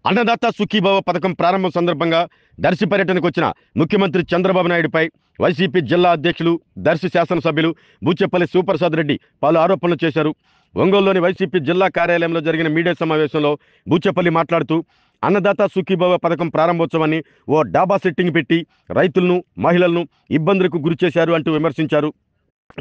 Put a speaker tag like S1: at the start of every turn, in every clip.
S1: అన్నదాత సుఖీభవ పథకం ప్రారంభం సందర్భంగా దర్శి పర్యటనకు వచ్చిన ముఖ్యమంత్రి చంద్రబాబు నాయుడుపై వైసీపీ జిల్లా అధ్యక్షులు, దర్శి శాసనసభ్యులు బూచేపల్లి శివప్రసాద్ రెడ్డి పలు ఆరోపణలు చేశారు. ఒంగోలులోని వైసీపీ జిల్లా కార్యాలయంలో జరిగిన మీడియా సమావేశంలో బూచేపల్లి మాట్లాడుతూ అన్నదాత సుఖీభవ పథకం ప్రారంభోత్సవాన్ని ఓ డాబా సెట్టింగ్ పెట్టి రైతులను, మహిళలను ఇబ్బందులకు గురిచేశారు అంటూ విమర్శించారు.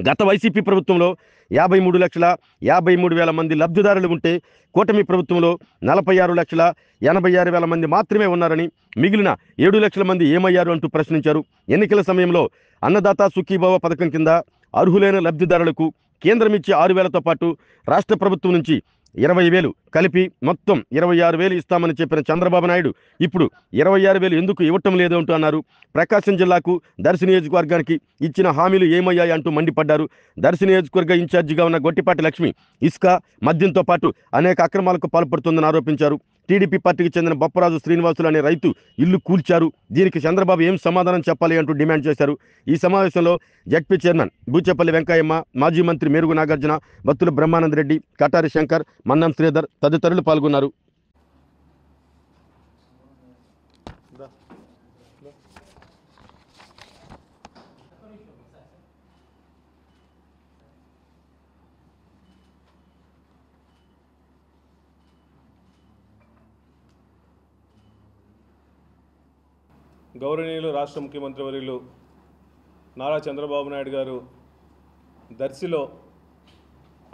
S1: గత వైసీపీ ప్రభుత్వంలో 53,53,000 మంది లబ్ధిదారులు ఉంటే కూటమి ప్రభుత్వంలో 46,86,000 మంది మాత్రమే ఉన్నారని, మిగిలిన 7 లక్షల మంది ఏమయ్యారు అంటూ ప్రశ్నించారు. ఎన్నికల సమయంలో అన్నదాత సుఖీభవ పథకం కింద అర్హులైన లబ్ధిదారులకు కేంద్రం ఇచ్చే 6,000తో పాటు రాష్ట్ర ప్రభుత్వం నుంచి 20,000 కలిపి మొత్తం 26,000 ఇస్తామని చెప్పిన చంద్రబాబు నాయుడు ఇప్పుడు 26,000 ఎందుకు ఇవ్వటం లేదు అంటూ అన్నారు. ప్రకాశం జిల్లాకు దర్శి నియోజకవర్గానికి ఇచ్చిన హామీలు ఏమయ్యాయి అంటూ మండిపడ్డారు. దర్శి నియోజకవర్గ ఇన్ఛార్జిగా ఉన్న గొట్టిపాటి లక్ష్మి ఇసుక, మద్యంతో పాటు అనేక అక్రమాలకు పాల్పడుతుందని ఆరోపించారు. టీడీపీ పార్టీకి చెందిన బొప్పరాజు శ్రీనివాసులు అనే రైతు ఇల్లు కూల్చారు. దీనికి చంద్రబాబు ఏం సమాధానం చెప్పాలి అంటూ డిమాండ్ చేశారు. ఈ సమావేశంలో జడ్పీ చైర్మన్ బూచేపల్లి వెంకయ్యమ్మ, మాజీ మంత్రి మేరుగు నాగార్జున, బత్తుల బ్రహ్మానందరెడ్డి, కటారి శంకర్, మన్నం శ్రీధర్ తదితరులు పాల్గొన్నారు.
S2: గౌరవనీయులు రాష్ట్ర ముఖ్యమంత్రి వర్యులు నారా చంద్రబాబు నాయుడు గారు దర్శిలో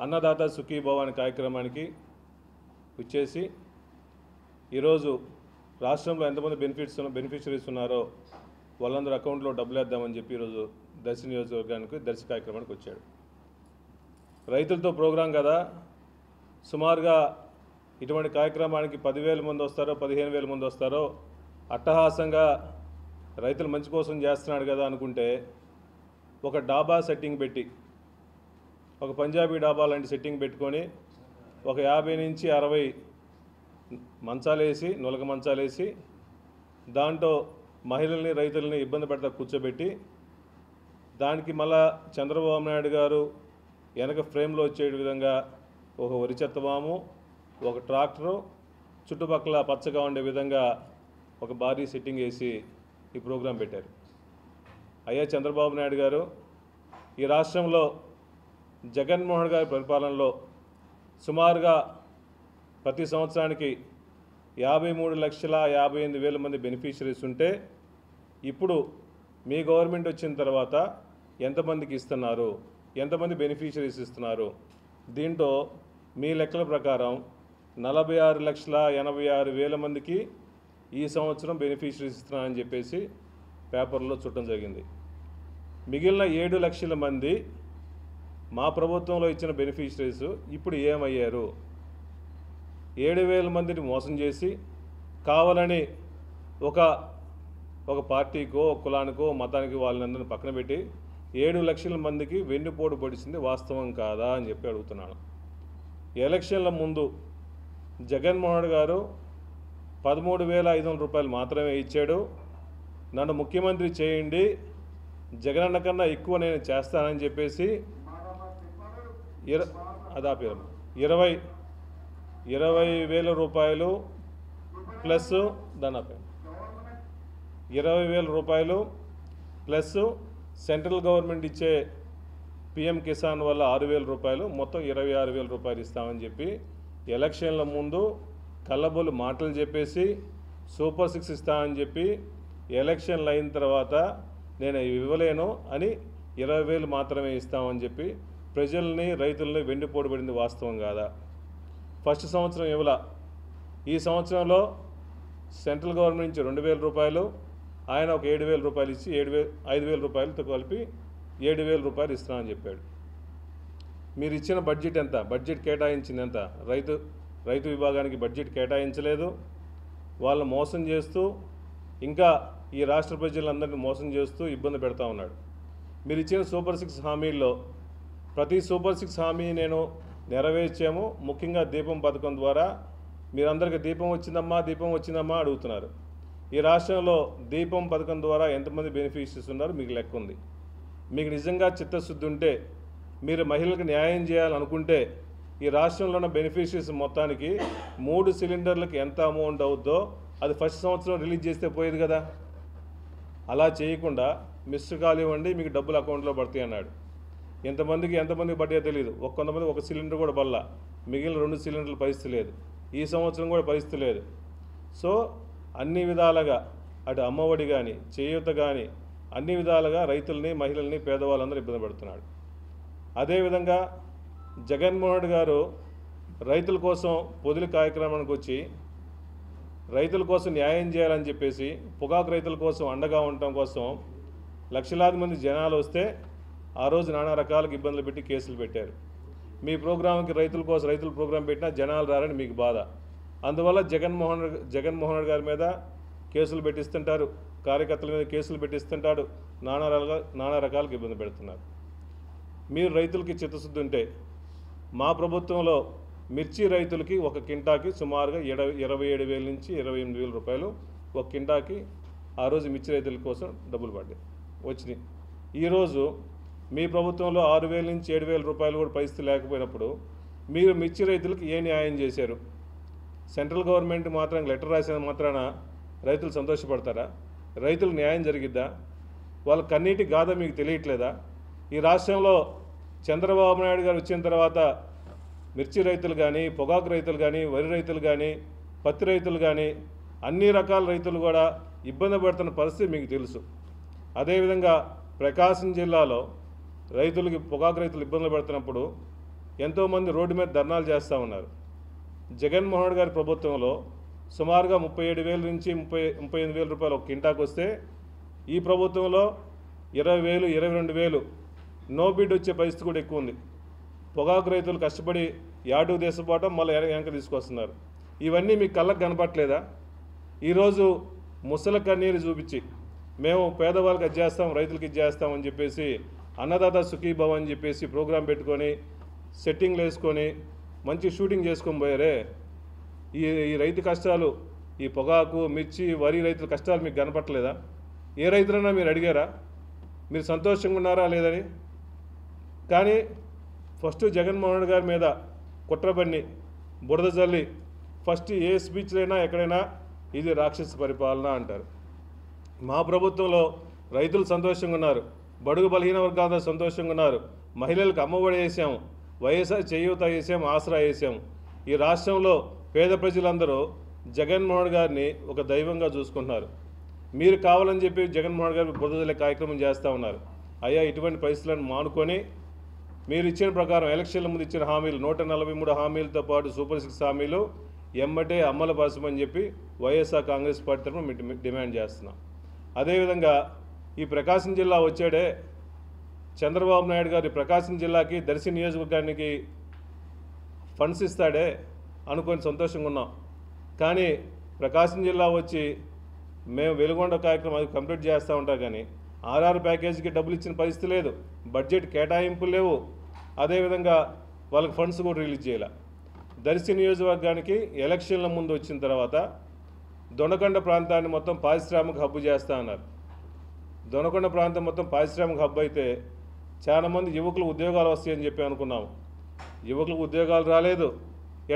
S2: అన్నదాత సుఖీభవ అనే కార్యక్రమానికి వచ్చేసి ఈరోజు రాష్ట్రంలో ఎంతమంది బెనిఫిషరీస్ ఉన్నారో వాళ్ళందరూ అకౌంట్లో డబ్బులు వేద్దామని చెప్పి ఈరోజు దర్శి నియోజకవర్గానికి దర్శి కార్యక్రమానికి వచ్చాడు. రైతులతో ప్రోగ్రాం కదా, సుమారుగా ఇటువంటి కార్యక్రమానికి 10,000 మంది వస్తారో 15,000 మంది వస్తారో అట్టహాసంగా రైతులు మంచి కోసం చేస్తున్నాడు కదా అనుకుంటే ఒక డాబా సెట్టింగ్ పెట్టి, ఒక పంజాబీ డాబా లాంటి సెట్టింగ్ పెట్టుకొని ఒక 50 నుంచి 60 మంచాలేసి, నులక మంచాలేసి దాంట్లో మహిళల్ని, రైతుల్ని ఇబ్బంది పెడతా కూర్చోబెట్టి దానికి మళ్ళా చంద్రబాబు నాయుడు గారు వెనక ఫ్రేమ్లో వచ్చే విధంగా ఒక వరి చెత్తవాము, ఒక ట్రాక్టరు, చుట్టుపక్కల పచ్చగా ఉండే విధంగా ఒక భారీ సెట్టింగ్ వేసి ఈ ప్రోగ్రాం పెట్టారు. అయ్యా చంద్రబాబు నాయుడు గారు, ఈ రాష్ట్రంలో జగన్మోహన్ గారి పరిపాలనలో సుమారుగా ప్రతి సంవత్సరానికి 53,58,000 మంది బెనిఫిషరీస్ ఉంటే ఇప్పుడు మీ గవర్నమెంట్ వచ్చిన తర్వాత ఎంతమందికి ఇస్తున్నారు, ఎంతమంది బెనిఫిషరీస్ ఇస్తున్నారు? దీంట్లో మీ లెక్కల ప్రకారం 46,86,000 మందికి ఈ సంవత్సరం బెనిఫిషరీస్ ఇస్తున్నారని చెప్పేసి పేపర్లో చుట్టం జరిగింది. మిగిలిన 7 లక్షల మంది మా ప్రభుత్వంలో ఇచ్చిన బెనిఫిషరీస్ ఇప్పుడు ఏమయ్యారు? 7,000 మందిని మోసం చేసి కావాలని ఒక పార్టీకో, కులానికో, మతానికి వాళ్ళందరినీ పక్కన పెట్టి 7 లక్షల మందికి వెన్నుపోటు పొడిచింది వాస్తవం కాదా అని చెప్పి అడుగుతున్నాను. ఎలక్షన్ల ముందు జగన్మోహన్ గారు 13,500 రూపాయలు మాత్రమే ఇచ్చాడు. నన్ను ముఖ్యమంత్రి చేయండి, జగనన్న కన్నా ఎక్కువ నేను చేస్తానని చెప్పేసి 20,000 రూపాయలు ప్లస్ 20,000 రూపాయలు ప్లస్ సెంట్రల్ గవర్నమెంట్ ఇచ్చే పిఎం కిసాన్ వల్ల 6,000 రూపాయలు, మొత్తం 26,000 రూపాయలు ఇస్తామని చెప్పి ఎలక్షన్ల ముందు కళ్ళబొల్లు మాటలు చెప్పేసి సూపర్ 6 ఇస్తామని చెప్పి ఎలక్షన్లు అయిన తర్వాత నేను ఇవ్వలేను అని 20,000 మాత్రమే ఇస్తామని చెప్పి ప్రజల్ని, రైతుల్ని వెండిపోటు పడింది వాస్తవం కాదా? ఫస్ట్ సంవత్సరం ఇవ్వలా. ఈ సంవత్సరంలో సెంట్రల్ గవర్నమెంట్ నుంచి 2,000 రూపాయలు, ఆయన ఒక 7,000 రూపాయలు ఇచ్చి 5,000 రూపాయలతో కలిపి 7,000 రూపాయలు ఇస్తామని చెప్పాడు. మీరు ఇచ్చిన బడ్జెట్ ఎంత? బడ్జెట్ కేటాయించింది ఎంత? రైతు విభాగానికి బడ్జెట్ కేటాయించలేదు. వాళ్ళు మోసం చేస్తూ ఇంకా ఈ రాష్ట్ర ప్రజలందరినీ మోసం చేస్తూ ఇబ్బంది పెడతా ఉన్నాడు. మీరు ఇచ్చిన సూపర్ 6 హామీల్లో ప్రతి సూపర్ 6 హామీ నేను నెరవేర్చాము. ముఖ్యంగా దీపం పథకం ద్వారా మీరందరికీ దీపం వచ్చిందమ్మా అడుగుతున్నారు. ఈ రాష్ట్రంలో దీపం పథకం ద్వారా ఎంతమంది బెనిఫిషరీస్ ఉన్నారు మీకు లెక్క ఉంది. మీకు నిజంగా చిత్తశుద్ధి ఉంటే, మీరు మహిళలకు న్యాయం చేయాలనుకుంటే ఈ రాష్ట్రంలో ఉన్న బెనిఫిషరీస్ మొత్తానికి 3 సిలిండర్లకు ఎంత అమౌంట్ అవుద్దో అది ఫస్ట్ సంవత్సరం రిలీజ్ చేస్తే పోయేది కదా. అలా చేయకుండా మిస్డ్ కాల్ ఇవ్వండి మీకు డబ్బులు అకౌంట్లో పడతాయి అన్నాడు. ఎంతమందికి పడ్డాయో తెలియదు. కొంతమంది ఒక సిలిండర్ కూడా బల్ల, మిగిలిన 2 సిలిండర్ల పరిస్థితి లేదు. ఈ సంవత్సరం కూడా పరిస్థితి లేదు. సో అన్ని విధాలుగా అటు అమ్మఒడి కానీ చేయూత కానీ అన్ని విధాలుగా రైతుల్ని, మహిళల్ని, పేదవాళ్ళందరూ ఇబ్బంది పడుతున్నాడు. అదేవిధంగా జగన్మోహన్ రెడ్డి గారు రైతుల కోసం పొదులు కార్యక్రమానికి వచ్చి రైతుల కోసం న్యాయం చేయాలని చెప్పేసి పొగాకు రైతుల కోసం అండగా ఉండటం కోసం లక్షలాది మంది జనాలు వస్తే ఆ రోజు నానా రకాలకు ఇబ్బందులు పెట్టి కేసులు పెట్టారు. మీ ప్రోగ్రాంకి రైతుల ప్రోగ్రాం పెట్టినా జనాలు రారని మీకు బాధ. అందువల్ల జగన్మోహన్ రెడ్డి గారి మీద కేసులు పెట్టిస్తుంటారు, కార్యకర్తల మీద కేసులు పెట్టిస్తుంటాడు, నానా రకాలకు ఇబ్బంది పెడుతున్నారు. మీరు రైతులకి చిత్తశుద్ధి ఉంటే మా ప్రభుత్వంలో మిర్చి రైతులకి ఒక కింటాకి సుమారుగా 27,000 నుంచి 28,000 రూపాయలు ఒక కింటాకి ఆ రోజు మిర్చి రైతుల కోసం డబ్బులు పడ్డాయి వచ్చినాయి. ఈరోజు మీ ప్రభుత్వంలో 6,000 నుంచి 7,000 రూపాయలు కూడా పరిస్థితి లేకపోయినప్పుడు మీరు మిర్చి రైతులకు ఏ న్యాయం చేశారు? సెంట్రల్ గవర్నమెంట్ మాత్రం లెటర్ రాసిన మాత్రాన రైతులు సంతోషపడతారా? రైతులకు న్యాయం జరిగిద్దా? వాళ్ళ కన్నీటి గాథ మీకు తెలియట్లేదా? ఈ రాష్ట్రంలో చంద్రబాబు నాయుడు గారు వచ్చిన తర్వాత మిర్చి రైతులు కానీ, పొగాకు రైతులు కానీ, వరి రైతులు కానీ, పత్తి రైతులు కానీ అన్ని రకాల రైతులు కూడా ఇబ్బంది పడుతున్న పరిస్థితి మీకు తెలుసు. అదేవిధంగా ప్రకాశం జిల్లాలో రైతులకి, పొగాకు రైతులు ఇబ్బందులు పడుతున్నప్పుడు ఎంతోమంది రోడ్డు మీద ధర్నాలు చేస్తూ ఉన్నారు. జగన్మోహన్ రెడ్డి గారి ప్రభుత్వంలో సుమారుగా 37,000 నుంచి 38,000 రూపాయలు ఒక కింటాకు వస్తే ఈ ప్రభుత్వంలో 20,000, 22,000 నో బిడ్ వచ్చే పరిస్థితి కూడా ఎక్కువ ఉంది. పొగాకు రైతులు కష్టపడి యాటు దేశపోవటం మళ్ళీ వెనక తీసుకొస్తున్నారు. ఇవన్నీ మీకు కళ్ళకు కనపట్లేదా? ఈరోజు ముసల కన్నీరు చూపించి మేము పేదవాళ్ళకి అది చేస్తాం, రైతులకి ఇది చేస్తామని చెప్పేసి అన్నదాత సుఖీభవ అని చెప్పేసి ప్రోగ్రాం పెట్టుకొని సెట్టింగ్లు వేసుకొని మంచి షూటింగ్ చేసుకొని పోయారే. ఈ రైతు కష్టాలు, ఈ పొగాకు, మిర్చి, వరి రైతుల కష్టాలు మీకు కనపట్లేదా? ఏ రైతులైనా మీరు అడిగారా? మీరు సంతోషంగా ఉన్నారా లేదని? కానీ ఫస్ట్ జగన్మోహన్ రెడ్డి గారి మీద కుట్రబన్ని బురద జల్లి ఫస్ట్ ఏ స్పీచ్లైనా ఎక్కడైనా ఇది రాక్షస పరిపాలన అంటారు. మా ప్రభుత్వంలో రైతులు సంతోషంగా ఉన్నారు, బడుగు బలహీన వర్గాలు సంతోషంగా ఉన్నారు, మహిళలకు అమ్మఒడి వేసాము, వైఎస్ఆర్ చేయూత వేసాము, ఆసరా వేసాము. ఈ రాష్ట్రంలో పేద ప్రజలందరూ జగన్మోహన్ గారిని ఒక దైవంగా చూసుకుంటున్నారు. మీరు కావాలని చెప్పి జగన్మోహన్ గారి బురద జల్లే కార్యక్రమం చేస్తూ ఉన్నారు. అయ్యా, ఇటువంటి పరిస్థితులను మానుకొని మీరు ఇచ్చిన ప్రకారం ఎలక్షన్ల ముందు ఇచ్చిన హామీలు 143 హామీలతో పాటు సూపర్ 6 హామీలు ఎమ్మటే అమలుపరచమని చెప్పి వైఎస్ఆర్ కాంగ్రెస్ పార్టీ తరఫున డిమాండ్ చేస్తున్నాం. అదేవిధంగా ఈ ప్రకాశం జిల్లా వచ్చాడే చంద్రబాబు నాయుడు గారి ప్రకాశం జిల్లాకి, దర్శి నియోజకవర్గానికి ఫండ్స్ ఇస్తాడే అనుకొని సంతోషంగా ఉన్నాం. కానీ ప్రకాశం జిల్లా వచ్చి మేము వెలుగొండ కార్యక్రమం అది కంప్లీట్ చేస్తూ ఉంటాం, కానీ ఆర్ఆర్ ప్యాకేజీకి డబ్బులు ఇచ్చిన పరిస్థితి లేదు, బడ్జెట్ కేటాయింపులు లేవు, అదేవిధంగా వాళ్ళకి ఫండ్స్ కూడా రిలీజ్ చేయాలి. దర్శి నియోజకవర్గానికి ఎలక్షన్ల ముందు వచ్చిన తర్వాత దొనకొండ ప్రాంతాన్ని మొత్తం పారిశ్రామిక హబ్బు చేస్తూ అన్నారు. దొనకొండ ప్రాంతం మొత్తం పారిశ్రామిక హబ్బు అయితే చాలామంది యువకులు ఉద్యోగాలు వస్తాయని చెప్పి అనుకున్నాము. యువకులకు ఉద్యోగాలు రాలేదు.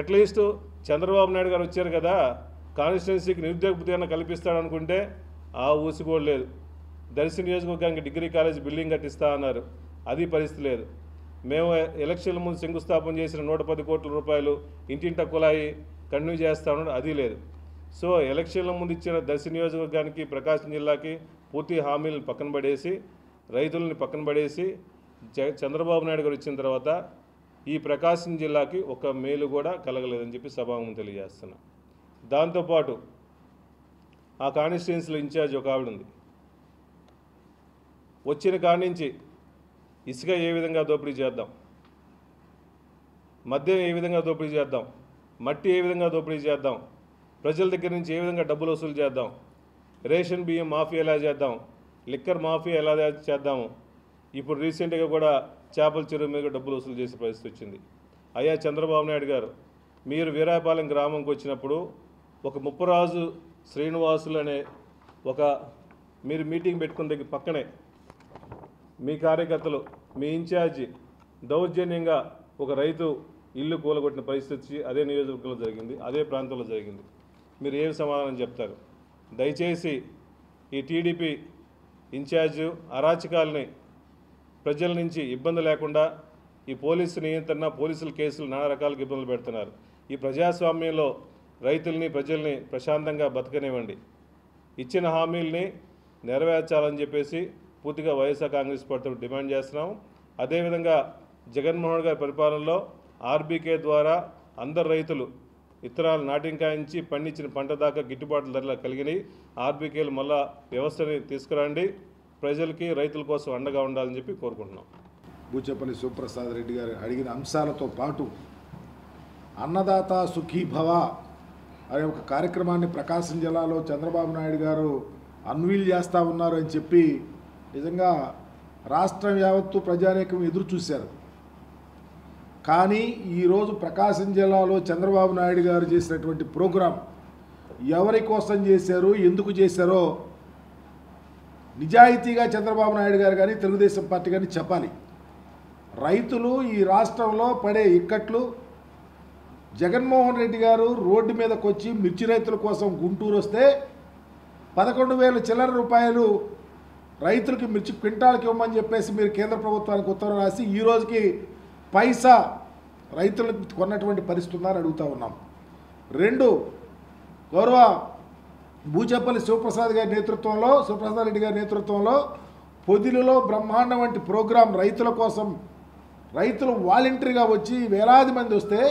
S2: అట్లీస్ట్ చంద్రబాబు నాయుడు గారు వచ్చారు కదా, కాన్స్టిట్యున్సీకి నిరుద్యోగ భృతి కల్పిస్తాడు అనుకుంటే ఆ ఊసి కూడా లేదు. దర్శి నియోజకవర్గానికి డిగ్రీ కాలేజ్ బిల్డింగ్ కట్టిస్తా అన్నారు, అది పరిస్థితి లేదు. మేము ఎలక్షన్ల ముందు శంకుస్థాపన చేసిన 110 కోట్ల రూపాయలు ఇంటింట కులాయి కంటిన్యూ చేస్తా ఉన్నాడు, అది లేదు. సో ఎలక్షన్ల ముందు ఇచ్చిన దర్శి నియోజకవర్గానికి, ప్రకాశం జిల్లాకి పూర్తి హామీలను పక్కన పడేసి, రైతులని పక్కన పడేసి చంద్రబాబు నాయుడు గారు వచ్చిన తర్వాత ఈ ప్రకాశం జిల్లాకి ఒక మేలు కూడా కలగలేదని చెప్పి సభాముఖం తెలియజేస్తున్నా. దాంతోపాటు ఆ కాన్స్టిట్యున్సీలో ఇన్ఛార్జ్ ఒక ఆవిడ ఉంది. వచ్చిన కాడి నుంచి ఇసుక ఏ విధంగా దోపిడీ చేద్దాం, మద్యం ఏ విధంగా దోపిడీ చేద్దాం, మట్టి ఏ విధంగా దోపిడీ చేద్దాం, ప్రజల దగ్గర నుంచి ఏ విధంగా డబ్బులు వసూలు చేద్దాం, రేషన్ బియ్యం మాఫియా ఎలా చేద్దాం, లిక్కర్ మాఫియా ఎలా చేద్దాము, ఇప్పుడు రీసెంట్గా కూడా చేపల చెరువు మీద డబ్బులు వసూలు చేసే పరిస్థితి వచ్చింది. అయ్యా చంద్రబాబు నాయుడు గారు, మీరు వీరాపాలెం గ్రామంకి వచ్చినప్పుడు ఒక ముప్పరాజు శ్రీనివాసులు అనే ఒక మీరు మీటింగ్ పెట్టుకున్న దగ్గర పక్కనే మీ కార్యకర్తలు, మీ ఇన్ఛార్జి దౌర్జన్యంగా ఒక రైతు ఇల్లు కూలగొట్టిన పరిస్థితి అదే నియోజకవర్గంలో జరిగింది, అదే ప్రాంతంలో జరిగింది. మీరు ఏమి సమాధానం చెప్తారు? దయచేసి ఈ టీడీపీ ఇన్ఛార్జు అరాచకాలని ప్రజల నుంచి ఇబ్బంది లేకుండా ఈ పోలీసు నియంత్రణ, పోలీసుల కేసులు నానా రకాలకు ఇబ్బందులు పెడుతున్నారు. ఈ ప్రజాస్వామ్యంలో రైతుల్ని, ప్రజల్ని ప్రశాంతంగా బతకనివ్వండి. ఇచ్చిన హామీల్ని నెరవేర్చాలని చెప్పేసి పూర్తిగా వైఎస్ఆర్ కాంగ్రెస్ పార్టీ డిమాండ్ చేస్తున్నాం. అదేవిధంగా జగన్మోహన్ గారి పరిపాలనలో ఆర్బీకే ద్వారా అందరు రైతులు విత్తనాలు నాటింకాయించి పండించిన పంట దాకా గిట్టుబాటు ధరలు కలిగినాయి. ఆర్బీకేలు మళ్ళా వ్యవస్థని తీసుకురండి, ప్రజలకి రైతుల కోసం అండగా ఉండాలని చెప్పి కోరుకుంటున్నాం.
S3: బూచేపల్లి శివప్రసాద్ రెడ్డి గారు అడిగిన అంశాలతో పాటు అన్నదాత సుఖీభవ అనే ఒక కార్యక్రమాన్ని ప్రకాశం జిల్లాలో చంద్రబాబు నాయుడు గారు అన్వీల్ చేస్తూ ఉన్నారు అని చెప్పి నిజంగా రాష్ట్రం యావత్తు ప్రజానీకం ఎదురు చూశారు. కానీ ఈరోజు ప్రకాశం జిల్లాలో చంద్రబాబు నాయుడు గారు చేసినటువంటి ప్రోగ్రాం ఎవరి కోసం చేశారు, ఎందుకు చేశారో నిజాయితీగా చంద్రబాబు నాయుడు గారు కానీ తెలుగుదేశం పార్టీ కానీ చెప్పాలి. రైతులు ఈ రాష్ట్రంలో పడే ఇక్కట్లు, జగన్మోహన్ రెడ్డి గారు రోడ్డు మీదకి వచ్చి మిర్చి రైతుల కోసం గుంటూరు వస్తే 11,000 చిల్లర రూపాయలు రైతులకి మిర్చి క్వింటాల్కి ఇవ్వమని చెప్పేసి మీరు కేంద్ర ప్రభుత్వానికి ఉత్తర్వు రాసి ఈ రోజుకి పైసా రైతులకు కొన్నటువంటి పరిస్థితి ఉందని అడుగుతూ ఉన్నాం. 2, గౌరవ బూచేపల్లి శివప్రసాద్ రెడ్డి గారి నేతృత్వంలో పొదిలిలో బ్రహ్మాండం వంటి ప్రోగ్రాం రైతుల కోసం, రైతులు వాలంటరీగా వచ్చి వేలాది మంది వస్తే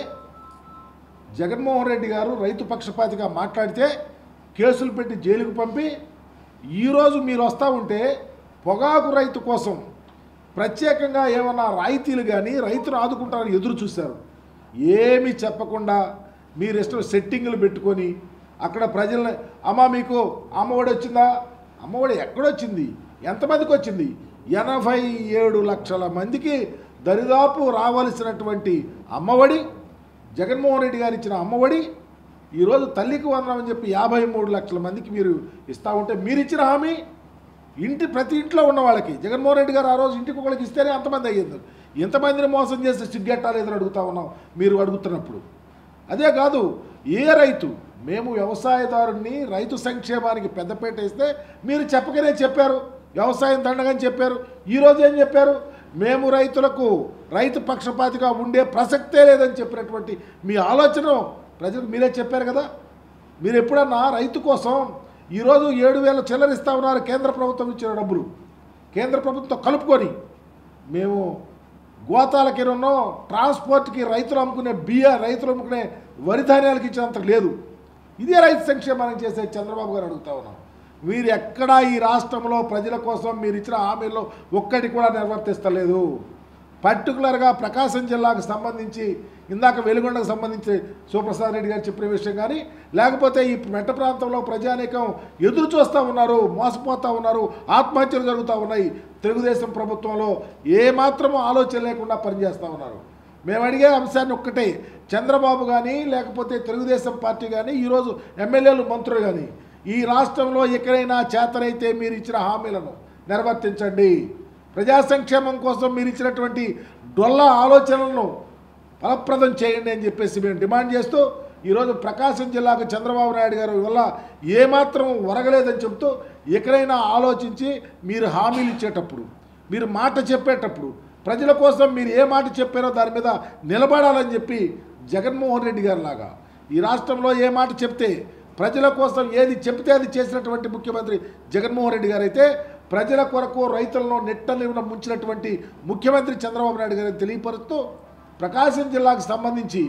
S3: జగన్మోహన్ రెడ్డి గారు రైతు పక్షపాతిగా మాట్లాడితే కేసులు పెట్టి జైలుకు పంపి ఈరోజు మీరు వస్తూ ఉంటే పొగాకు రైతు కోసం ప్రత్యేకంగా ఏమన్నా రాయితీలు కానీ రైతులు ఆదుకుంటారని ఎదురు చూశారు. ఏమీ చెప్పకుండా మీరు ఇష్టం సెట్టింగులు పెట్టుకొని అక్కడ ప్రజల్ని అమ్మ మీకు అమ్మఒడి వచ్చిందా, అమ్మఒడి ఎక్కడొచ్చింది, ఎంతమందికి వచ్చింది, 87 లక్షల మందికి దరిదాపు రావాల్సినటువంటి అమ్మఒడి, జగన్మోహన్ రెడ్డి గారు ఇచ్చిన అమ్మఒడి ఈరోజు తల్లికి వందనం అని చెప్పి 53 లక్షల మందికి మీరు ఇస్తూ ఉంటే మీరు ఇచ్చిన హామీ ప్రతి ఇంట్లో ఉన్న వాళ్ళకి జగన్మోహన్ రెడ్డి గారు ఆ రోజు ఇంటికి ఒకరికి ఇస్తేనే అంతమంది అయ్యింది. ఇంతమందిని మోసం చేస్తే సిగ్గెట్టాలేదని అడుగుతా ఉన్నాం మీరు అడుగుతున్నప్పుడు. అదే కాదు, ఏ రైతు, మేము వ్యవసాయదారుని రైతు సంక్షేమానికి పెద్దపేట వేస్తే మీరు చెప్పకనే చెప్పారు, వ్యవసాయం దండగని చెప్పారు. ఈరోజు ఏం చెప్పారు? మేము రైతు పక్షపాతిగా ఉండే ప్రసక్తే లేదని చెప్పినటువంటి మీ ఆలోచన ప్రజలకు మీరే చెప్పారు కదా. మీరు ఎప్పుడన్నా రైతు కోసం ఈరోజు 7,000 చిల్లర ఇస్తా ఉన్నారు కేంద్ర ప్రభుత్వం ఇచ్చిన డబ్బులు, కేంద్ర ప్రభుత్వం కలుపుకొని మేము గోతాలకి ట్రాన్స్పోర్ట్కి రైతులు అమ్ముకునే రైతులు అమ్ముకునే వరి ధాన్యాలకు ఇచ్చినంత లేదు. ఇదే రైతు సంక్షేమానికి చేసే చంద్రబాబు గారు అడుగుతా ఉన్నాం. మీరు ఎక్కడా ఈ రాష్ట్రంలో ప్రజల కోసం మీరు ఇచ్చిన హామీల్లో ఒక్కటి కూడా నిర్వర్తిస్తలేదు. పర్టికులర్గా ప్రకాశం జిల్లాకు సంబంధించి ఇందాక వెలుగొండకు సంబంధించి శివప్రసాద్ రెడ్డి గారు చెప్పిన విషయం కానీ, లేకపోతే ఈ మెట్ట ప్రాంతంలో ప్రజానీకం ఎదురు చూస్తూ ఉన్నారు, మోసపోతూ ఉన్నారు, ఆత్మహత్యలు జరుగుతూ ఉన్నాయి. తెలుగుదేశం ప్రభుత్వంలో ఏమాత్రం ఆలోచన లేకుండా పనిచేస్తూ ఉన్నారు. మేము అడిగే అంశాన్ని ఒక్కటే, చంద్రబాబు కానీ లేకపోతే తెలుగుదేశం పార్టీ కానీ ఈరోజు ఎమ్మెల్యేలు, మంత్రులు కానీ ఈ రాష్ట్రంలో ఎక్కడైనా చేతనైతే మీరు ఇచ్చిన హామీలను నిర్వర్తించండి. ప్రజా సంక్షేమం కోసం మీరు ఇచ్చినటువంటి డొల్ల ఆలోచనలను ఫలప్రదం చేయండి అని చెప్పేసి మేము డిమాండ్ చేస్తూ ఈరోజు ప్రకాశం జిల్లాకు చంద్రబాబు నాయుడు గారి వల్ల ఏమాత్రం ఒరగలేదని చెబుతూ ఎక్కడైనా ఆలోచించి మీరు హామీలు ఇచ్చేటప్పుడు, మీరు మాట చెప్పేటప్పుడు ప్రజల కోసం మీరు ఏ మాట చెప్పారో దాని మీద నిలబడాలని చెప్పి జగన్మోహన్ రెడ్డి గారి లాగా ఈ రాష్ట్రంలో ఏ మాట చెప్తే ప్రజల కోసం ఏది చెప్తే అది చేసినటువంటి ముఖ్యమంత్రి జగన్మోహన్ రెడ్డి గారు అయితే, ప్రజల కొరకు రైతులను నెట్టనివ్వడం ముంచినటువంటి ముఖ్యమంత్రి చంద్రబాబు నాయుడు గారిని తెలియపరుస్తూ ప్రకాశం జిల్లాకు సంబంధించి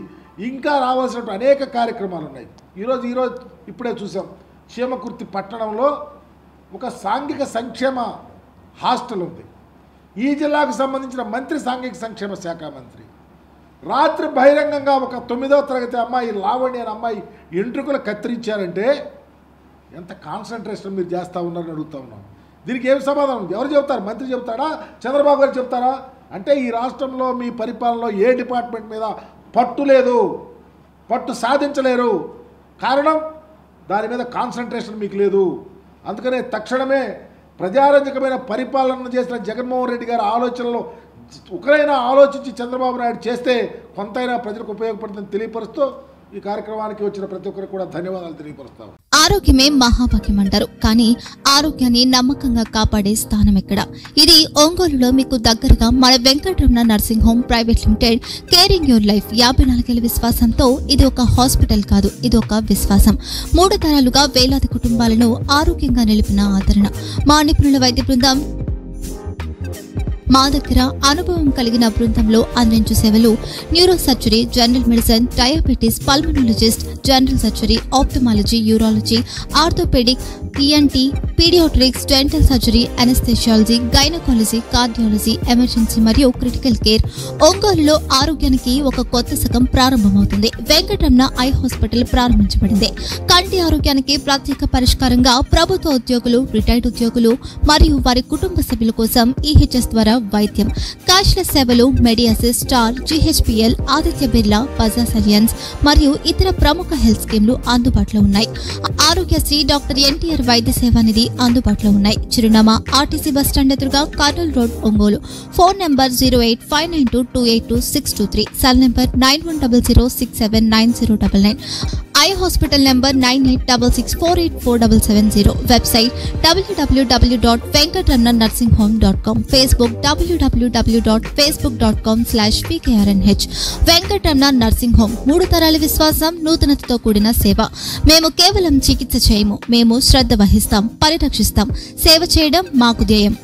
S3: ఇంకా రావాల్సినటువంటి అనేక కార్యక్రమాలు ఉన్నాయి. ఈరోజు ఇప్పుడే చూసాం, చీమకుర్తి పట్టణంలో ఒక సాంఘిక సంక్షేమ హాస్టల్ ఉంది. ఈ జిల్లాకు సంబంధించిన మంత్రి, సాంఘిక సంక్షేమ శాఖ మంత్రి రాత్రి బహిరంగంగా ఒక 9వ తరగతి అమ్మాయి లావణ్య అనే అమ్మాయి ఎంట్రుకలు కత్తిరించారంటే ఎంత కాన్సన్ట్రేషన్ మీరు చేస్తూ ఉన్నారని అడుగుతూ ఉన్నాం. దీనికి ఏం సమాధానం ఎవరు చెబుతారు? మంత్రి చెబుతాడా, చంద్రబాబు గారు చెప్తారా? అంటే ఈ రాష్ట్రంలో మీ పరిపాలనలో ఏ డిపార్ట్మెంట్ మీద పట్టు లేదు, పట్టు సాధించలేరు. కారణం దాని మీద కాన్సన్ట్రేషన్ మీకు లేదు. అందుకనే తక్షణమే ప్రజారంజకమైన పరిపాలన చేసిన జగన్మోహన్ రెడ్డి గారి ఆలోచనలో ఒకరైనా ఆలోచించి చంద్రబాబు నాయుడు చేస్తే కొంతైనా ప్రజలకు ఉపయోగపడుతుందని తెలియపరుస్తూ ఈ కార్యక్రమానికి వచ్చిన ప్రతి ఒక్కరికి కూడా ధన్యవాదాలు తెలియపరుస్తాం.
S4: ఆరోగ్యమే మహాభాగ్యం అంటారు, కానీ ఆరోగ్యాన్ని నమ్మకంగా కాపాడే స్థానం ఎక్కడ? ఇది ఒంగోలులో మీకు దగ్గరగా మన Venkataramana nursing home private limited. Caring your life 54 ఏళ్ల విశ్వాసంతో ఇది ఒక హాస్పిటల్ కాదు, ఇది ఒక విశ్వాసం. 3 తరాలుగా వేలాది కుటుంబాలను ఆరోగ్యంగా నిలిపిన ఆదరణ. మా నిపుణుల వైద్య బృందం మా దగ్గర అనుభవం కలిగిన బృందంలో అందించే సేవలు neuro surgery, general medicine, diabetes, pulmonologist, general surgery, ophthalmology, urology, orthopaedic, ENT, paediatrics, dental surgery, anaesthesiology, gynaecology, cardiology, emergency మరియు క్రిటికల్ కేర్. ఒంగోలులో ఆరోగ్యానికి ఒక కొత్త శకం ప్రారంభమవుతుంది. వెంకటరమణ ఐ హాస్పిటల్ ప్రారంభించబడింది. కంటి ఆరోగ్యానికి ప్రత్యేక పరిష్కారంగా ప్రభుత్వ ఉద్యోగులు, రిటైర్డ్ ఉద్యోగులు మరియు వారి కుటుంబ సభ్యుల కోసం ఈహెచ్ఎస్ ద్వారా వైద్యం. క్యాష్లెస్ సేవలు Medi Assist, Star, GHPL, Aditya Birla, Bajaj Allianz మరియు ఇతర ప్రముఖ హెల్త్ స్కీమ్లు అందుబాటులో ఉన్నాయి. ఆరోగ్యశ్రీ, డాక్టర్ ఎన్టీఆర్ వైద్య సేవా నిధి అందుబాటులో ఉన్నాయి. చిరునామా ఆర్టీసీ బస్టాండ్ ఎదురుగా, Kurnool road, Ongole. Phone number 08592282623, cell number 9100679099. Eye hospital number 9866484770. Website www.venkatramanarsinghome.com. Facebook www.facebook.com/pkrnh. Venkataramana nursing home 3 తరాల విశ్వాసం, నూతనతతో కూడిన సేవ. మేము కేవలం చికిత్స చేయము, మేము శ్రద్ధ వహిస్తాం, పరిరక్షిస్తాం. సేవ చేయడం మాకు ధ్యేయం.